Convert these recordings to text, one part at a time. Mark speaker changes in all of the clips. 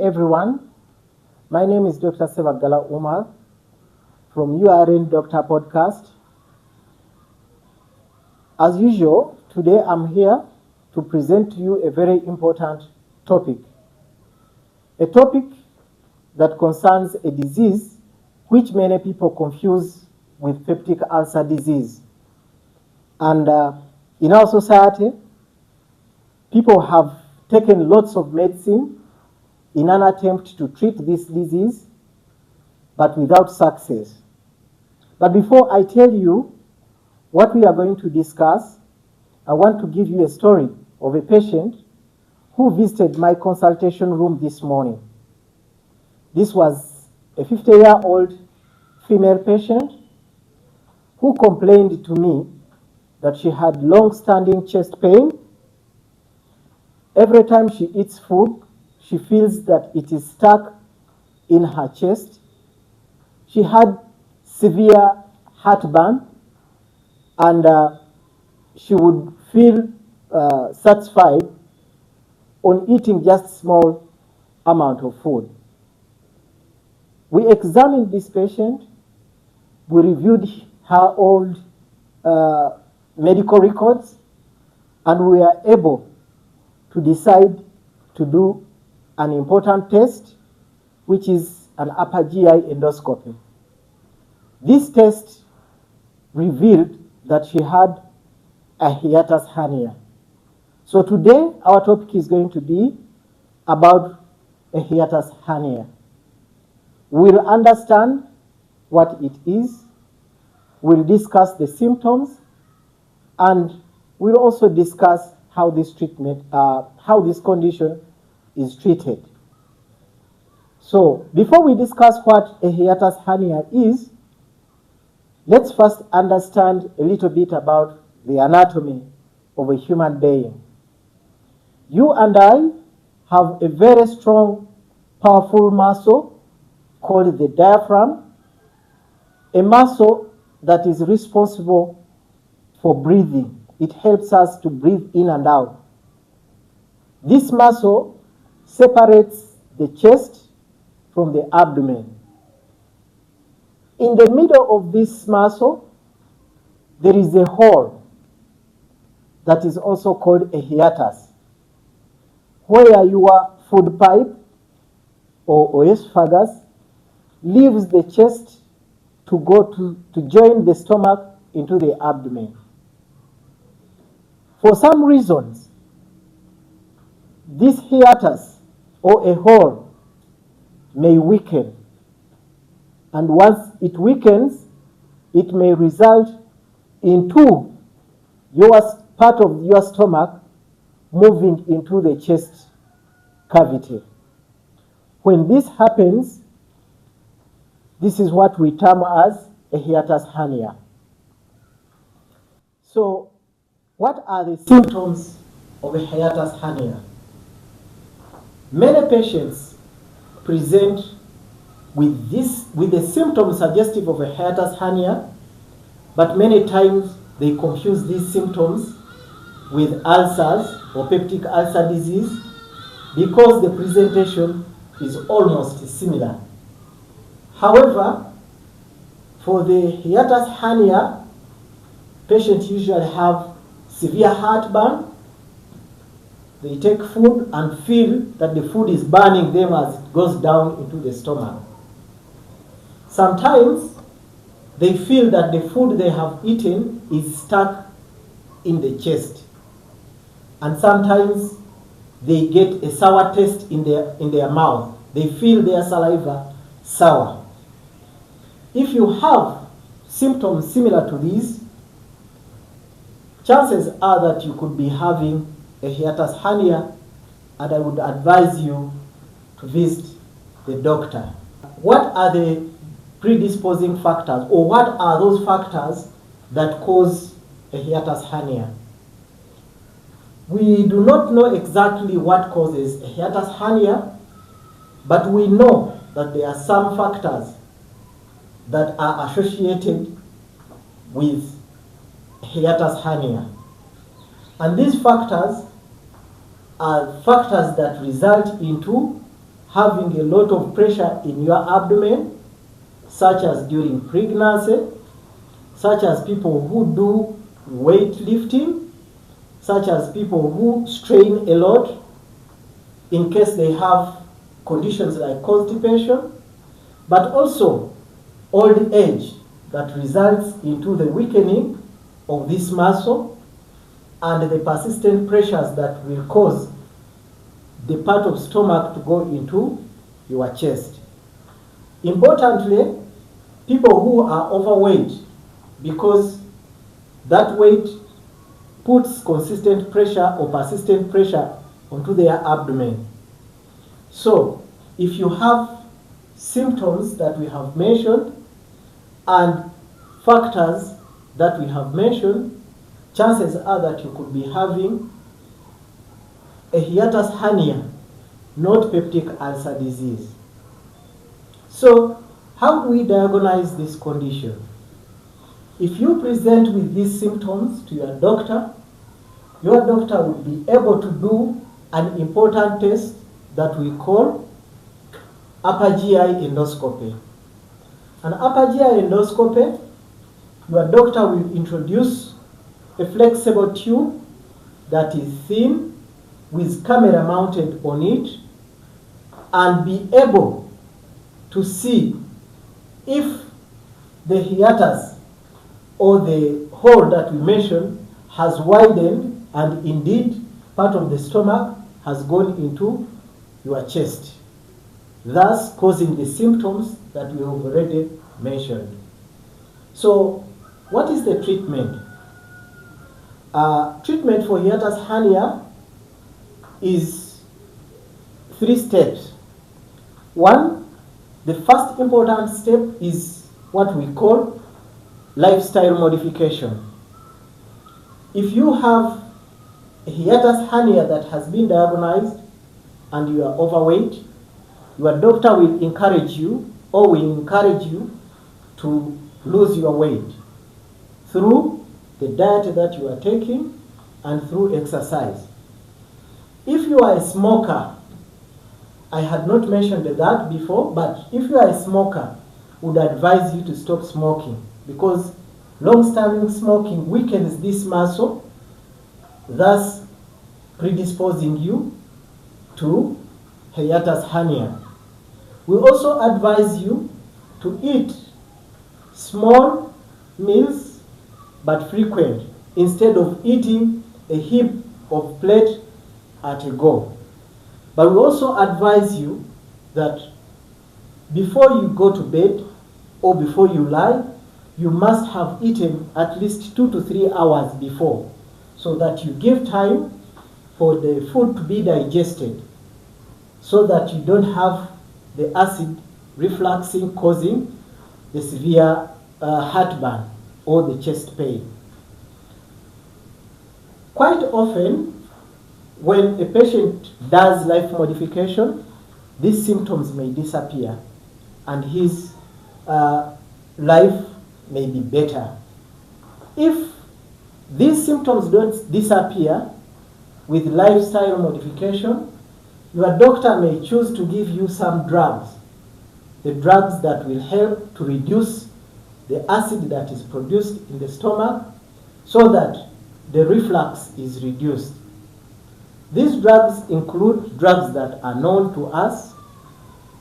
Speaker 1: everyone. My name is Dr. Ssebaggala Umar from URN Doctor Podcast. As usual, today I'm here to present to you a very important topic. A topic that concerns a disease which many people confuse with peptic ulcer disease. And in our society, people have taken lots of medicine in an attempt to treat this disease, but without success. But before I tell you what we are going to discuss, I want to give you a story of a patient who visited my consultation room this morning. This was a 50-year-old female patient who complained to me that she had long-standing chest pain. Every time she eats food, she feels that it is stuck in her chest. She had severe heartburn, and she would feel satisfied on eating just small amount of food. We examined this patient. We reviewed her old medical records, and we were able to decide to do an important test, which is an upper GI endoscopy. This test revealed that she had a hiatus hernia. So today our topic is going to be about a hiatus hernia. We'll understand what it is, we'll discuss the symptoms, and we'll also discuss how this condition is treated. So before we discuss what a hiatus hernia is, let's first understand a little bit about the anatomy of a human being. You and I have a very strong, powerful muscle called the diaphragm, a muscle that is responsible for breathing. It helps us to breathe in and out. This muscle separates the chest from the abdomen. In the middle of this muscle, there is a hole that is also called a hiatus, where your food pipe or esophagus leaves the chest to go to join the stomach into the abdomen. For some reasons, this hiatus or a hole may weaken, and once it weakens, it may result into part of your stomach moving into the chest cavity. When this happens, this is what we term as a hiatus hernia. So, what are the symptoms of a hiatus hernia? Many patients present with the symptoms suggestive of a hiatus hernia, but many times they confuse these symptoms with ulcers or peptic ulcer disease because the presentation is almost similar. However, for the hiatus hernia, patients usually have severe heartburn. They take food and feel that the food is burning them as it goes down into the stomach. Sometimes they feel that the food they have eaten is stuck in the chest. And sometimes they get a sour taste in their mouth. They feel their saliva sour. If you have symptoms similar to these, chances are that you could be having a hiatus hernia, and I would advise you to visit the doctor. What are the predisposing factors, or what are those factors that cause a hiatus hernia? We do not know exactly what causes a hiatus hernia, but we know that there are some factors that are associated with hiatus hernia. And these factors are factors that result into having a lot of pressure in your abdomen, such as during pregnancy, such as people who do weightlifting, such as people who strain a lot, in case they have conditions like constipation, but also old age that results into the weakening of this muscle and the persistent pressures that will cause the part of stomach to go into your chest. Importantly, people who are overweight, because that weight puts consistent pressure or persistent pressure onto their abdomen. So, if you have symptoms that we have mentioned and factors that we have mentioned, chances are that you could be having a hiatus hernia, not peptic ulcer disease. So, how do we diagnose this condition? If you present with these symptoms to your doctor will be able to do an important test that we call upper GI endoscopy. An upper GI endoscopy, your doctor will introduce a flexible tube that is thin with camera mounted on it and be able to see if the hiatus or the hole that we mentioned has widened and indeed part of the stomach has gone into your chest, thus causing the symptoms that we have already mentioned. So, what is the treatment? Treatment for hiatus hernia is 3 steps. One, the first important step is what we call lifestyle modification. If you have a hiatus hernia that has been diagnosed and you are overweight, your doctor will encourage you to lose your weight through the diet that you are taking and through exercise. If you are a smoker, I had not mentioned that before, but if you are a smoker, I would advise you to stop smoking because long-standing smoking weakens this muscle, thus predisposing you to hiatus hernia. We also advise you to eat small meals but frequent instead of eating a heap of plate at a go. But we also advise you that before you go to bed or before you lie, you must have eaten at least 2 to 3 hours before so that you give time for the food to be digested so that you don't have the acid refluxing causing the severe heartburn or the chest pain. Quite often, when a patient does life modification, these symptoms may disappear and his life may be better. If these symptoms don't disappear with lifestyle modification, your doctor may choose to give you some drugs, the drugs that will help to reduce the acid that is produced in the stomach so that the reflux is reduced. These drugs include drugs that are known to us,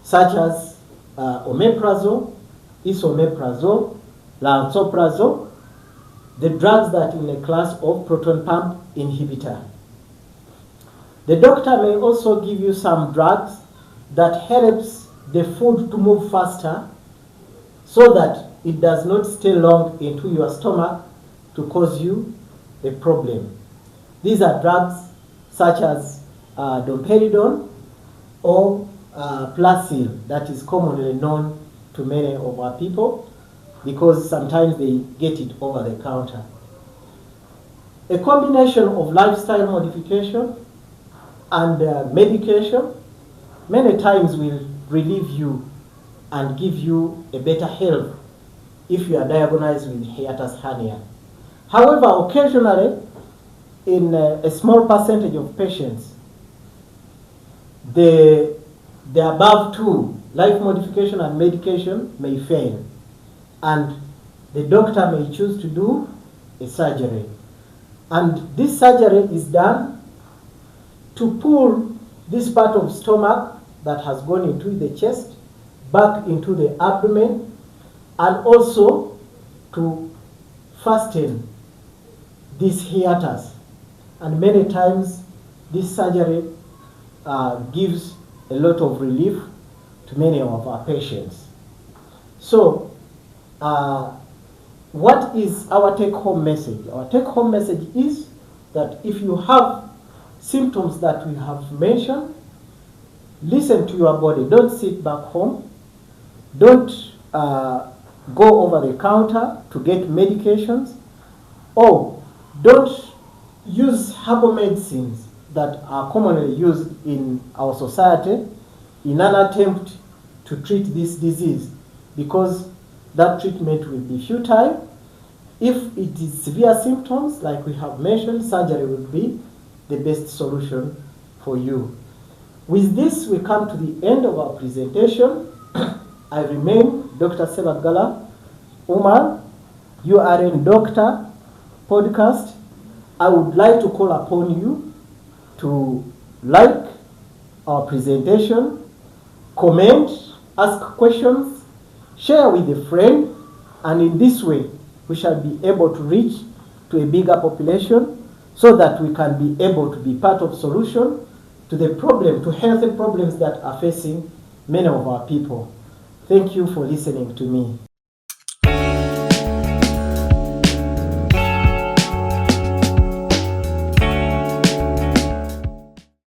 Speaker 1: such as omeprazole, esomeprazole, lansoprazole, the drugs that are in a class of proton pump inhibitor. The doctor may also give you some drugs that helps the food to move faster so that it does not stay long into your stomach to cause you a problem. These are drugs such as domperidone or Placil, that is commonly known to many of our people because sometimes they get it over the counter. A combination of lifestyle modification and medication many times will relieve you and give you a better health if you are diagnosed with hiatus hernia. However, occasionally, in a small percentage of patients, the the above two, life modification and medication, may fail, and the doctor may choose to do a surgery. And this surgery is done to pull this part of stomach that has gone into the chest back into the abdomen, and also to fasten this hiatus. And many times this surgery gives a lot of relief to many of our patients. So what is our take-home message? Our take-home message is that if you have symptoms that we have mentioned, listen to your body. Don't sit back home. Don't go over the counter to get medications, or don't use herbal medicines that are commonly used in our society in an attempt to treat this disease, because that treatment will be futile. If it is severe symptoms, like we have mentioned, surgery will be the best solution for you. With this, we come to the end of our presentation. I remain Dr. Ssebaggala. Umar, URN Doctor podcast. I would like to call upon you to like our presentation, comment, ask questions, share with a friend, and in this way we shall be able to reach to a bigger population so that we can be able to be part of solution to the problem, to health problems that are facing many of our people. Thank you for listening to me.